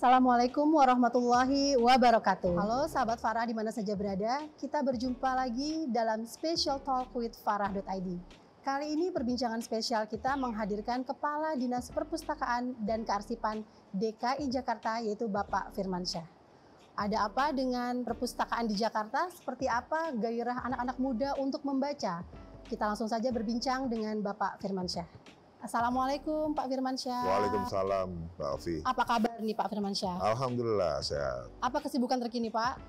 Assalamualaikum warahmatullahi wabarakatuh. Halo sahabat Farah di mana saja berada, kita berjumpa lagi dalam Special Talk with Farah.id. Kali ini perbincangan spesial kita menghadirkan Kepala Dinas Perpustakaan dan Kearsipan DKI Jakarta, yaitu Bapak Firmansyah. Ada apa dengan perpustakaan di Jakarta? Seperti apa gairah anak-anak muda untuk membaca? Kita langsung saja berbincang dengan Bapak Firmansyah. Assalamualaikum Pak Firmansyah. Waalaikumsalam Pak Alfi. Apa kabar nih Pak Firmansyah? Alhamdulillah sehat. Apa kesibukan terkini Pak?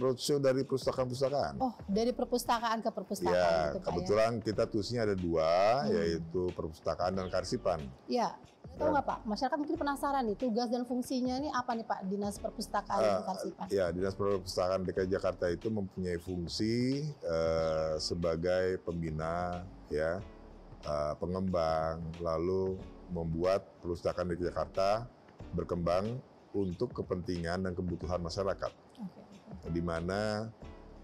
Roadshow dari perpustakaan-perpustakaan. Oh, dari perpustakaan ke perpustakaan Ya, gitu, Pak, kebetulan kita tulisnya ada dua, yaitu perpustakaan dan kearsipan. Ya. Tahu nggak Pak, masyarakat mungkin penasaran nih, tugas dan fungsinya ini apa nih Pak, Dinas Perpustakaan dan Kearsipan? Ya, Dinas Perpustakaan DKI Jakarta itu mempunyai fungsi sebagai pembina, ya, pengembang, lalu membuat perpustakaan DKI Jakarta berkembang untuk kepentingan dan kebutuhan masyarakat. Di mana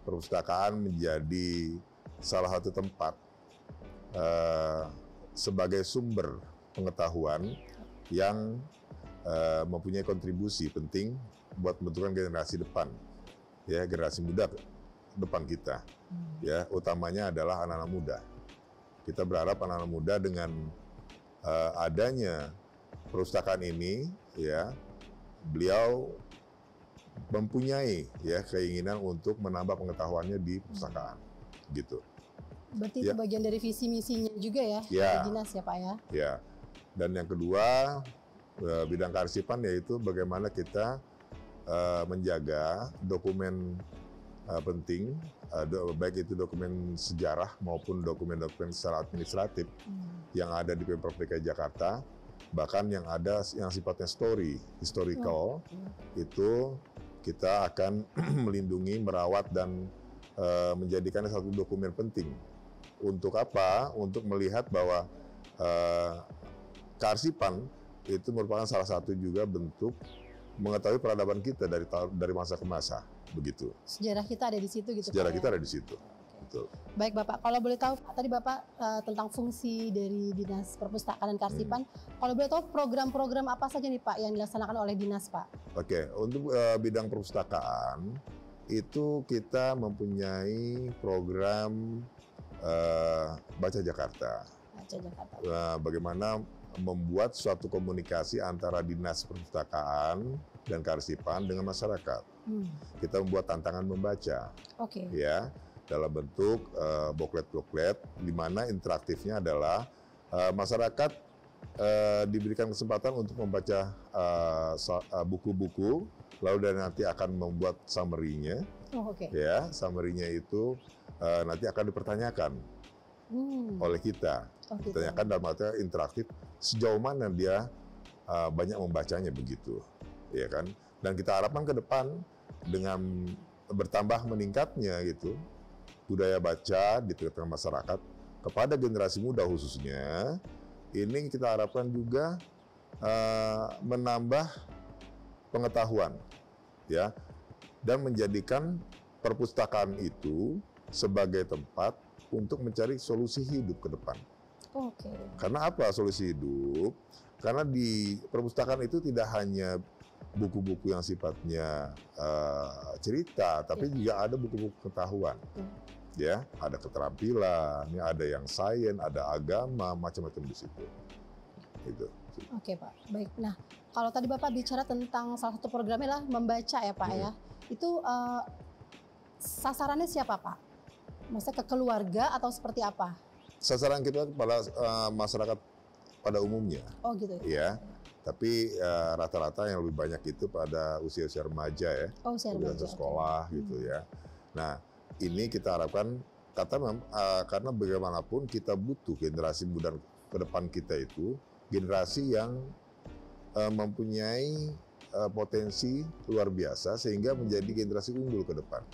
perpustakaan menjadi salah satu tempat sebagai sumber pengetahuan yang mempunyai kontribusi penting buat membentukkan generasi depan, ya, generasi muda depan kita, ya, utamanya adalah anak-anak muda. Kita berharap anak-anak muda dengan adanya perpustakaan ini, ya, beliau mempunyai, ya, keinginan untuk menambah pengetahuannya di perpustakaan, gitu. Berarti itu bagian dari visi misinya juga ya, dari dinas ya Pak ya? Ya. Dan yang kedua, bidang kearsipan, yaitu bagaimana kita menjaga dokumen penting, baik itu dokumen sejarah maupun dokumen-dokumen secara administratif yang ada di Pemprov DKI Jakarta, bahkan yang ada yang sifatnya historical, itu kita akan melindungi, merawat, dan menjadikannya satu dokumen penting. Untuk apa? Untuk melihat bahwa kearsipan itu merupakan salah satu juga bentuk mengetahui peradaban kita dari masa ke masa, begitu. Sejarah kita ada di situ gitu. Sejarah kita ada di situ. Betul. Baik Bapak, kalau boleh tahu tadi Bapak tentang fungsi dari Dinas Perpustakaan dan Kearsipan, kalau boleh tahu program-program apa saja nih Pak yang dilaksanakan oleh Dinas Pak? Oke, untuk bidang perpustakaan itu kita mempunyai program Baca Jakarta. Baca Jakarta. Bagaimana membuat suatu komunikasi antara Dinas Perpustakaan dan Kearsipan dengan masyarakat. Kita membuat tantangan membaca, ya, dalam bentuk boklet-boklet, di mana interaktifnya adalah masyarakat diberikan kesempatan untuk membaca buku-buku, lalu dan nanti akan membuat summary-nya. Ya, summary-nya itu nanti akan dipertanyakan oleh kita. Ditanyakan dalam arti interaktif, sejauh mana dia banyak membacanya, begitu, ya kan? Dan kita harapkan ke depan dengan bertambah meningkatnya gitu budaya baca di tengah masyarakat kepada generasi muda khususnya, ini kita harapkan juga menambah pengetahuan, ya, dan menjadikan perpustakaan itu sebagai tempat untuk mencari solusi hidup ke depan. Karena apa solusi hidup? Karena di perpustakaan itu tidak hanya buku-buku yang sifatnya cerita, tapi juga ada buku-buku pengetahuan. Ya, ada keterampilan, ya, ada yang sains, ada agama, macam-macam di situ. Itu. Oke Pak, baik. Nah, kalau tadi Bapak bicara tentang salah satu programnya lah membaca ya Pak ya, itu sasarannya siapa Pak? Maksudnya ke keluarga atau seperti apa? Sasaran kita kepada masyarakat pada umumnya. Oh gitu. Ya. Tapi rata-rata yang lebih banyak itu pada usia-usia remaja, ya. Oh, usia remaja. Sekolah gitu ya. Nah, ini kita harapkan karena bagaimanapun kita butuh generasi muda ke depan kita itu generasi yang mempunyai potensi luar biasa sehingga menjadi generasi unggul ke depan.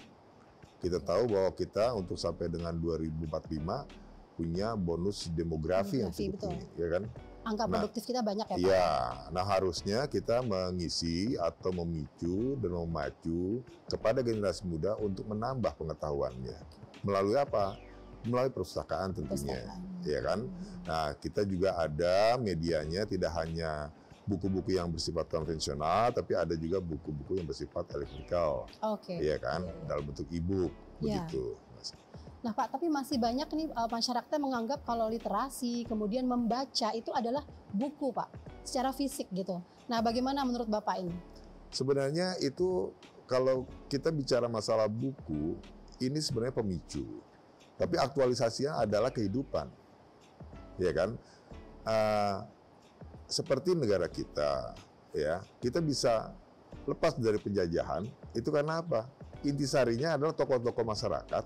Kita tahu bahwa kita untuk sampai dengan 2045 punya bonus demografi yang cukup tinggi, ya kan? Angka produktif kita banyak ya Pak? Iya, nah harusnya kita mengisi atau memicu dan memacu kepada generasi muda untuk menambah pengetahuannya. Melalui apa? Melalui perpustakaan tentunya, ya kan? Nah, kita juga ada medianya, tidak hanya buku-buku yang bersifat konvensional, tapi ada juga buku-buku yang bersifat elektronikal, iya kan, dalam bentuk e-book, begitu. Nah Pak, tapi masih banyak nih masyarakat yang menganggap kalau literasi, kemudian membaca itu adalah buku Pak, secara fisik gitu. Nah bagaimana menurut Bapak ini? Sebenarnya itu kalau kita bicara masalah buku, ini sebenarnya pemicu. Tapi aktualisasinya adalah kehidupan, ya kan? Seperti negara kita, ya, kita bisa lepas dari penjajahan. Itu karena apa? Intisarinya adalah tokoh-tokoh masyarakat.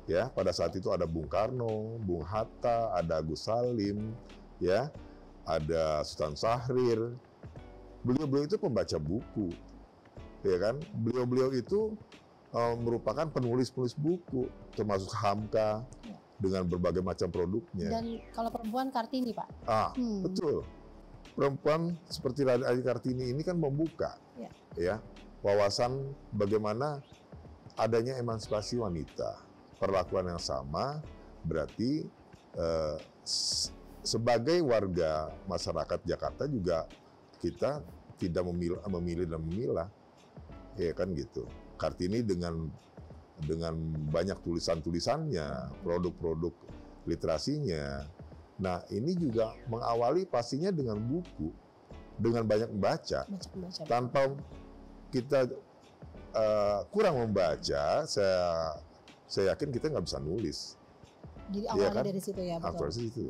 Ya, pada saat itu ada Bung Karno, Bung Hatta, ada Agus Salim, ya, ada Sultan Syahrir. Beliau-beliau itu pembaca buku, ya kan? Beliau-beliau itu merupakan penulis-penulis buku, termasuk Hamka dengan berbagai macam produknya. Dan kalau perempuan Kartini, Pak. Betul. Perempuan seperti Radhi Kartini ini kan membuka, ya, wawasan bagaimana adanya emansipasi wanita. Perlakuan yang sama berarti sebagai warga masyarakat Jakarta juga kita tidak memilih dan memilah, ya kan gitu. Kartini dengan banyak tulisan-tulisannya, produk-produk literasinya. Nah ini juga mengawali pastinya dengan buku, dengan banyak membaca. Tanpa kita kurang membaca, saya yakin kita nggak bisa nulis. Jadi awalnya ya kan? Dari situ ya, betul. Dari situ.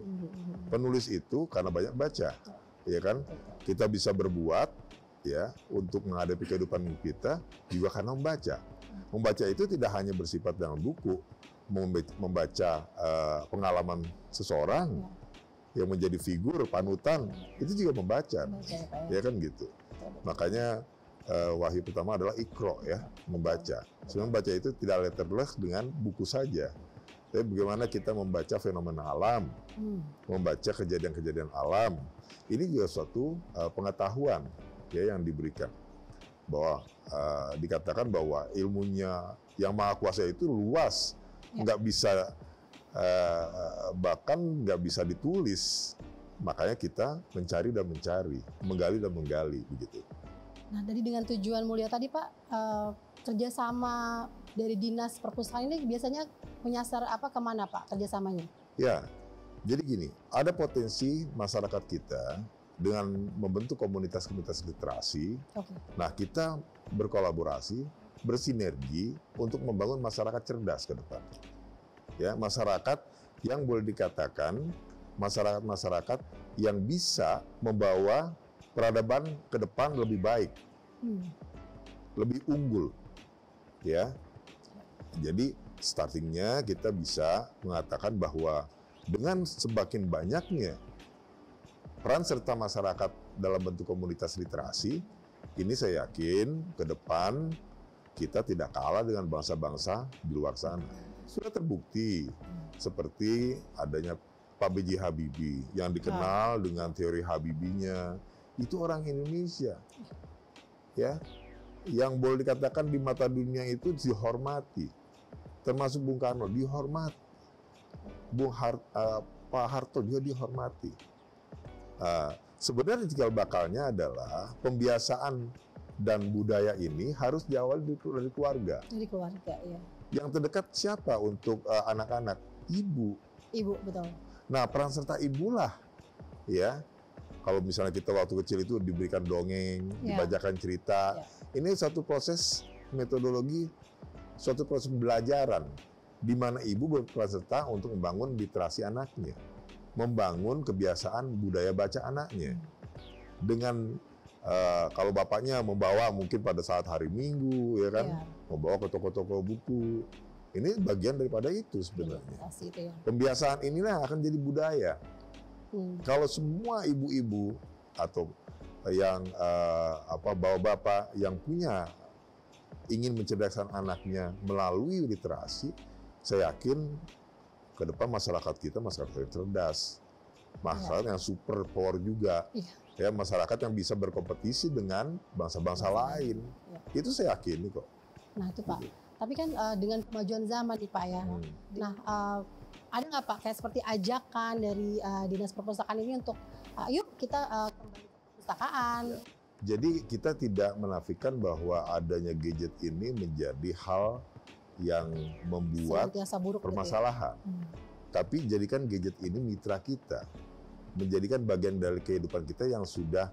Penulis itu karena banyak baca, ya kan? Kita bisa berbuat, ya, untuk menghadapi kehidupan kita juga karena membaca. Membaca itu tidak hanya bersifat dalam buku, membaca pengalaman seseorang yang menjadi figur panutan, itu juga membaca, ya kan gitu. Makanya wahyu pertama adalah Iqra, ya, membaca. Sebenarnya membaca itu tidak letterless dengan buku saja. Tapi bagaimana kita membaca fenomena alam, membaca kejadian-kejadian alam. Ini juga suatu pengetahuan, ya, yang diberikan. Bahwa dikatakan bahwa ilmunya yang maha kuasa itu luas, nggak bisa bahkan nggak bisa ditulis. Makanya kita mencari dan mencari, menggali dan menggali, begitu. Nah, tadi dengan tujuan mulia tadi Pak, kerjasama dari Dinas Perpustakaan ini biasanya menyasar apa, kemana Pak kerjasamanya? Ya, jadi gini, ada potensi masyarakat kita dengan membentuk komunitas-komunitas literasi. Nah, kita berkolaborasi, bersinergi untuk membangun masyarakat cerdas ke depan. Ya, masyarakat yang boleh dikatakan masyarakat-masyarakat yang bisa membawa peradaban ke depan lebih baik, lebih unggul, ya. Jadi startingnya kita bisa mengatakan bahwa dengan semakin banyaknya peran serta masyarakat dalam bentuk komunitas literasi, ini saya yakin ke depan kita tidak kalah dengan bangsa-bangsa di luar sana. Sudah terbukti seperti adanya Pak B.J. Habibie yang dikenal dengan teori Habibinya. Itu orang Indonesia, ya, yang boleh dikatakan di mata dunia itu dihormati, termasuk Bung Karno dihormati, Pak Harto juga dihormati. Sebenarnya cikal bakalnya adalah pembiasaan dan budaya ini harus diawali dari keluarga. Dari keluarga, ya. Yang terdekat siapa untuk anak-anak? Ibu. Ibu, betul. Nah, peran serta ibulah, ya. Kalau misalnya kita waktu kecil itu diberikan dongeng, dibacakan cerita, ini satu proses metodologi, suatu proses pembelajaran, di mana ibu berperan serta untuk membangun literasi anaknya, membangun kebiasaan budaya baca anaknya. Dengan kalau bapaknya membawa mungkin pada saat hari Minggu, ya kan, membawa ke toko-toko buku, ini bagian daripada itu sebenarnya. Pembiasaan inilah akan jadi budaya. Kalau semua ibu-ibu atau yang bapak-bapak yang ingin mencerdaskan anaknya melalui literasi, saya yakin ke depan masyarakat kita masyarakat yang cerdas, masyarakat yang super power juga, ya, masyarakat yang bisa berkompetisi dengan bangsa-bangsa lain. Itu saya yakin kok. Nah itu Pak. Tapi kan dengan kemajuan zaman nih Pak, ya. Nah ada nggak Pak kayak seperti ajakan dari Dinas Perpustakaan ini untuk yuk kita kembali ke perpustakaan. Jadi kita tidak menafikan bahwa adanya gadget ini menjadi hal yang membuat permasalahan. Gitu ya? Tapi jadikan gadget ini mitra kita, menjadikan bagian dari kehidupan kita yang sudah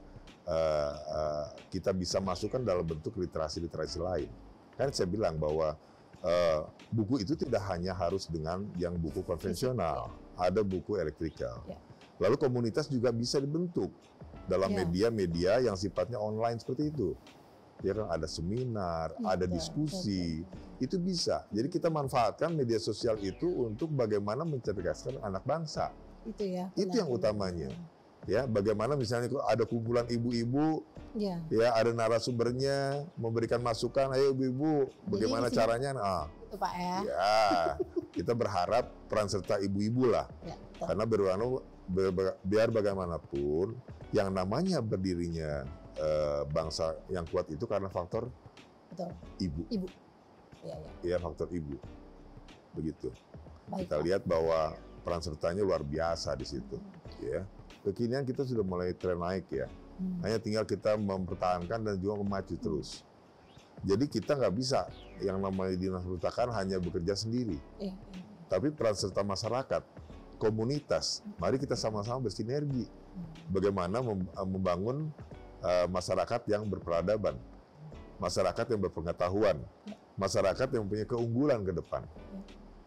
kita bisa masukkan dalam bentuk literasi-literasi lain. Kan saya bilang bahwa buku itu tidak hanya harus dengan yang buku konvensional, ada buku elektrikal. Lalu komunitas juga bisa dibentuk dalam media-media yang sifatnya online seperti itu. Ya kan, ada seminar, ada diskusi, itu bisa. Jadi kita manfaatkan media sosial itu untuk bagaimana mencerdaskan anak bangsa. Itu ya. Itu yang utamanya. Ya, bagaimana misalnya ada kumpulan ibu-ibu, ya ada narasumbernya memberikan masukan, ayo ibu-ibu, bagaimana caranya? Nah, itu Pak ya. Ya, kita berharap peran serta ibu-ibu lah, karena biar bagaimanapun yang namanya berdirinya bangsa yang kuat itu karena faktor ibu. Ya, faktor ibu. Begitu. Baik, kita lihat bahwa peran sertanya luar biasa di situ. Ya, kekinian kita sudah mulai tren naik ya. Hanya tinggal kita mempertahankan dan juga memacu terus. Jadi kita nggak bisa yang namanya dinas perpustakaan hanya bekerja sendiri. Tapi peran serta masyarakat, komunitas, mari kita sama-sama bersinergi. Bagaimana membangun masyarakat yang berperadaban, masyarakat yang berpengetahuan, masyarakat yang mempunyai keunggulan ke depan.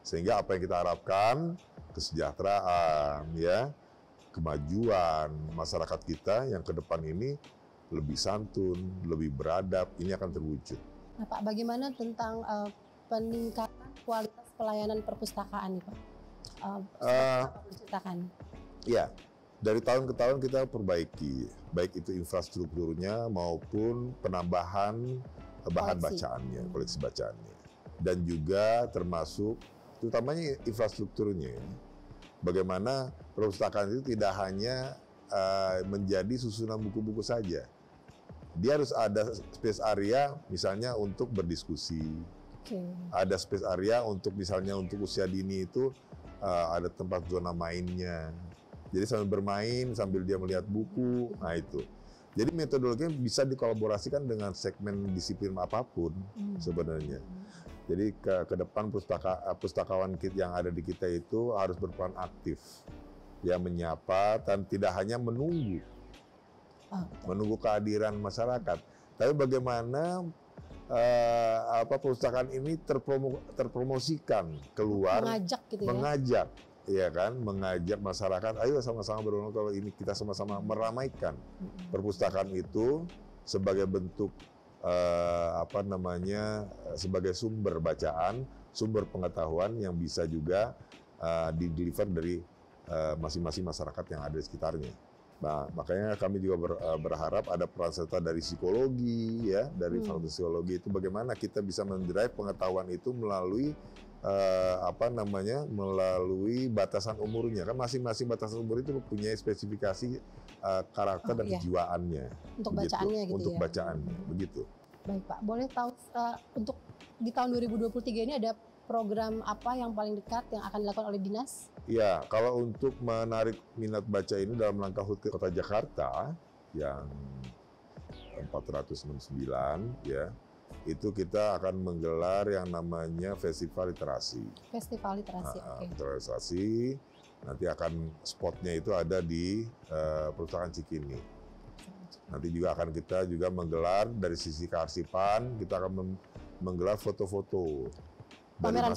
Sehingga apa yang kita harapkan, kesejahteraan, ya, kemajuan masyarakat kita yang ke depan ini lebih santun, lebih beradab, ini akan terwujud. Nah Pak, bagaimana tentang peningkatan kualitas pelayanan perpustakaan nih Pak? Perpustakaan. Ya, dari tahun ke tahun kita perbaiki, baik itu infrastrukturnya maupun penambahan bahan bacaannya, koleksi bacaannya. Dan juga termasuk, terutamanya infrastrukturnya. Bagaimana perpustakaan itu tidak hanya menjadi susunan buku-buku saja. Dia harus ada space area misalnya untuk berdiskusi. Ada space area untuk misalnya untuk usia dini itu ada tempat zona mainnya. Jadi sambil bermain, sambil dia melihat buku, nah itu. Jadi metodologinya bisa dikolaborasikan dengan segmen disiplin apapun sebenarnya. Jadi ke depan pustakawan yang ada di kita itu harus berperan aktif. Ya, menyapa dan tidak hanya menunggu kehadiran masyarakat. Tapi bagaimana perpustakaan ini terpromosikan keluar, mengajak gitu ya. Mengajak. Ya kan, mengajak masyarakat, ayo sama-sama berunding kalau ini kita sama-sama meramaikan perpustakaan itu sebagai bentuk sebagai sumber bacaan, sumber pengetahuan yang bisa juga di-deliver dari masing-masing masyarakat yang ada di sekitarnya. Nah, makanya kami juga berharap ada peran serta dari psikologi, ya, dari fakultas psikologi itu bagaimana kita bisa mendrive pengetahuan itu melalui melalui batasan umurnya. Kan masing-masing batasan umur itu punya spesifikasi karakter dan kejiwaannya. Untuk bacaannya gitu untuk bacaannya, begitu. Baik Pak, boleh tahu untuk di tahun 2023 ini ada program apa yang paling dekat yang akan dilakukan oleh dinas? Ya, kalau untuk menarik minat baca ini dalam langkah HUT Kota Jakarta yang 469, ya, itu kita akan menggelar yang namanya Festival Literasi. Festival Literasi, oke. Literasi, nanti akan spotnya itu ada di Perpustakaan Cikini. Nanti juga akan kita juga menggelar dari sisi kearsipan, kita akan menggelar foto-foto. Pameran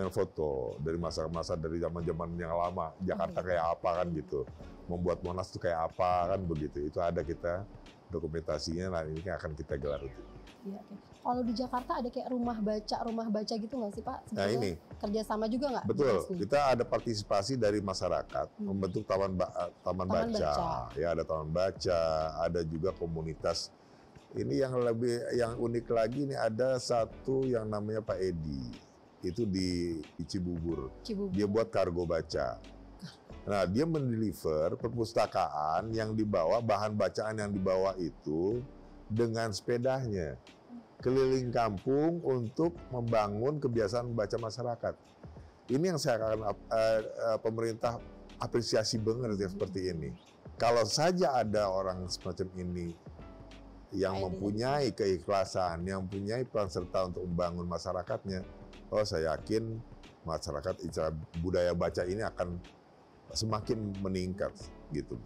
foto dari masa-masa dari zaman-zaman yang lama, Jakarta kayak apa kan gitu, membuat Monas itu kayak apa kan begitu, itu ada kita dokumentasinya. Nah, ini akan kita gelar itu. Iya, oke. Kalau di Jakarta ada kayak rumah baca gitu nggak sih Pak? Nah ini kerjasama juga nggak? Betul, kita ada partisipasi dari masyarakat membentuk taman baca. Ya, ada taman baca, ada juga komunitas. Ini yang unik lagi, ini ada satu yang namanya Pak Edi. Itu di Cibubur. Dia buat kargo baca. Nah, dia mendeliver perpustakaan yang dibawa, bahan bacaan yang dibawa itu dengan sepedanya keliling kampung untuk membangun kebiasaan membaca masyarakat. Ini yang saya akan pemerintah apresiasi banget seperti ini. Kalau saja ada orang semacam ini yang mempunyai keikhlasan, yang mempunyai peran serta untuk membangun masyarakatnya, oh saya yakin masyarakat budaya baca ini akan semakin meningkat gitu.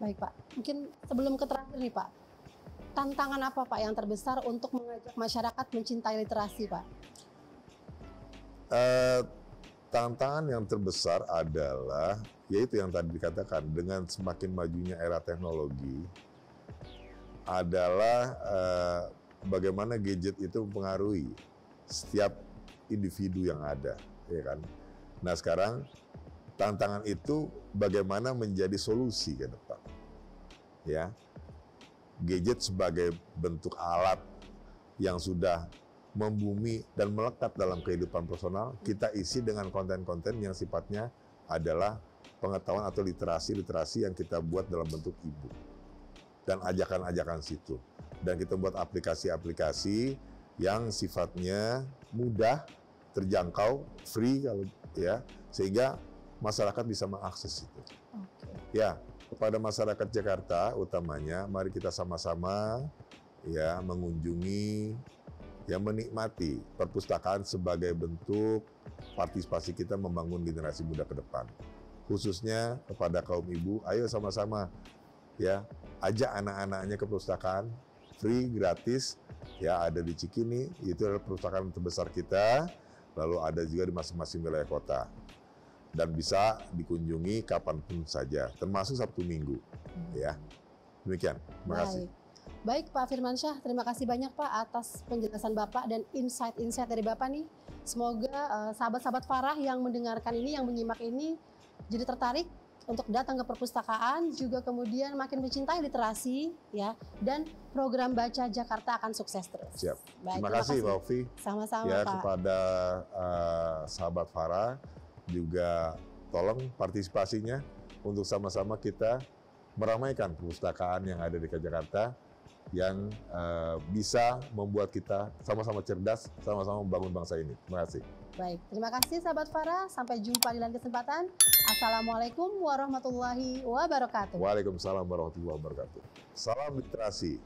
Baik Pak, mungkin sebelum ke terakhir nih Pak, tantangan apa Pak yang terbesar untuk mengajak masyarakat mencintai literasi Pak? Tantangan yang terbesar adalah, yaitu yang tadi dikatakan, dengan semakin majunya era teknologi, adalah bagaimana gadget itu mempengaruhi setiap individu yang ada, ya kan? Nah sekarang tantangan itu bagaimana menjadi solusi ke depan, ya. Gadget sebagai bentuk alat yang sudah membumi dan melekat dalam kehidupan personal, kita isi dengan konten-konten yang sifatnya adalah pengetahuan atau literasi yang kita buat dalam bentuk e-book dan ajakan-ajakan situ. Dan kita buat aplikasi-aplikasi yang sifatnya mudah, terjangkau, free kalau ya, sehingga masyarakat bisa mengakses itu. Ya, kepada masyarakat Jakarta utamanya, mari kita sama-sama ya mengunjungi, yang menikmati perpustakaan sebagai bentuk partisipasi kita membangun generasi muda ke depan. Khususnya kepada kaum ibu, ayo sama-sama ya ajak anak-anaknya ke perpustakaan, free, gratis, ya ada di Cikini, itu adalah perpustakaan terbesar kita, lalu ada juga di masing-masing wilayah kota. Dan bisa dikunjungi kapanpun saja, termasuk Sabtu Minggu. Ya, demikian. Terima kasih. Baik Pak Firmansyah, terima kasih banyak Pak atas penjelasan Bapak dan insight-insight dari Bapak nih. Semoga sahabat-sahabat Farah yang mendengarkan ini, yang menyimak ini, jadi tertarik untuk datang ke perpustakaan, juga kemudian makin mencintai literasi, ya, dan program Baca Jakarta akan sukses terus. Siap. Baik, terima kasih Pak Ovi. Sama-sama ya, Pak. Kepada sahabat Farah, juga tolong partisipasinya untuk sama-sama kita meramaikan perpustakaan yang ada di Jakarta, yang bisa membuat kita sama-sama cerdas, sama-sama membangun bangsa ini. Terima kasih. Baik, terima kasih sahabat Farah. Sampai jumpa di lain kesempatan. Assalamualaikum warahmatullahi wabarakatuh. Waalaikumsalam warahmatullahi wabarakatuh. Salam literasi.